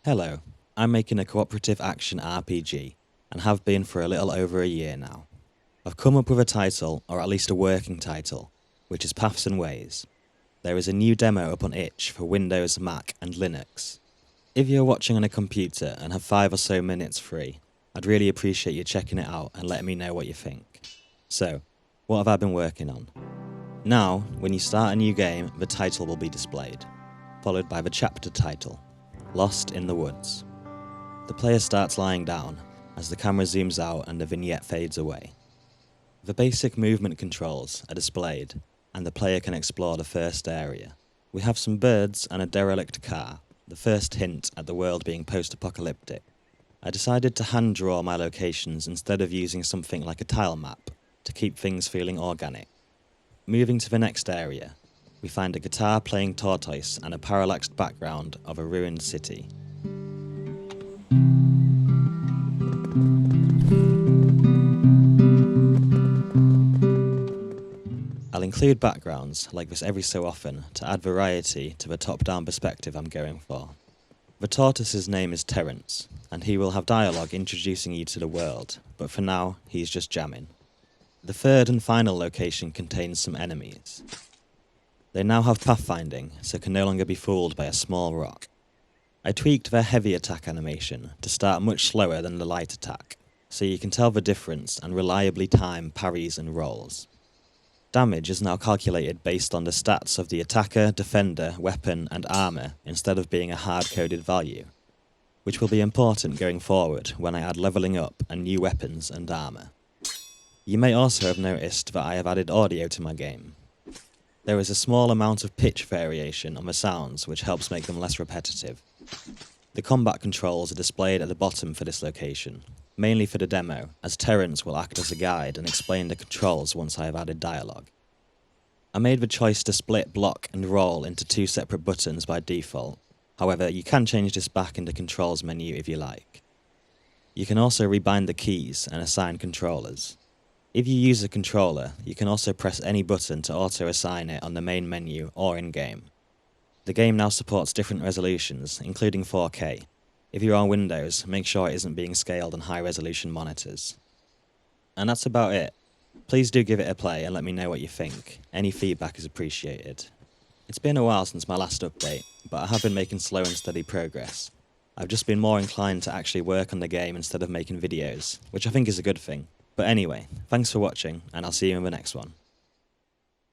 Hello, I'm making a cooperative action RPG, and have been for a little over a year now. I've come up with a title, or at least a working title, which is Paths and Ways. There is a new demo up on itch for Windows, Mac and Linux. If you're watching on a computer and have 5 or so minutes free, I'd really appreciate you checking it out and letting me know what you think. So, what have I been working on? Now, when you start a new game, the title will be displayed, followed by the chapter title, Lost in the Woods. The player starts lying down as the camera zooms out and the vignette fades away. The basic movement controls are displayed and the player can explore the first area. We have some birds and a derelict car, the first hint at the world being post-apocalyptic. I decided to hand draw my locations instead of using something like a tile map to keep things feeling organic. Moving to the next area, we find a guitar playing tortoise and a parallaxed background of a ruined city. I'll include backgrounds like this every so often to add variety to the top-down perspective I'm going for. The tortoise's name is Terence, and he will have dialogue introducing you to the world, but for now, he's just jamming. The third and final location contains some enemies. They now have pathfinding, so can no longer be fooled by a small rock. I tweaked their heavy attack animation to start much slower than the light attack, so you can tell the difference and reliably time parries and rolls. Damage is now calculated based on the stats of the attacker, defender, weapon and armour instead of being a hard-coded value, which will be important going forward when I add levelling up and new weapons and armour. You may also have noticed that I have added audio to my game. There is a small amount of pitch variation on the sounds which helps make them less repetitive. The combat controls are displayed at the bottom for this location, mainly for the demo, as Terence will act as a guide and explain the controls once I have added dialogue. I made the choice to split block and roll into 2 separate buttons by default, however you can change this back in the controls menu if you like. You can also rebind the keys and assign controllers. If you use a controller, you can also press any button to auto-assign it on the main menu or in-game. The game now supports different resolutions, including 4K. If you're on Windows, make sure it isn't being scaled on high-resolution monitors. And that's about it. Please do give it a play and let me know what you think. Any feedback is appreciated. It's been a while since my last update, but I have been making slow and steady progress. I've just been more inclined to actually work on the game instead of making videos, which I think is a good thing. But anyway, thanks for watching, and I'll see you in the next one.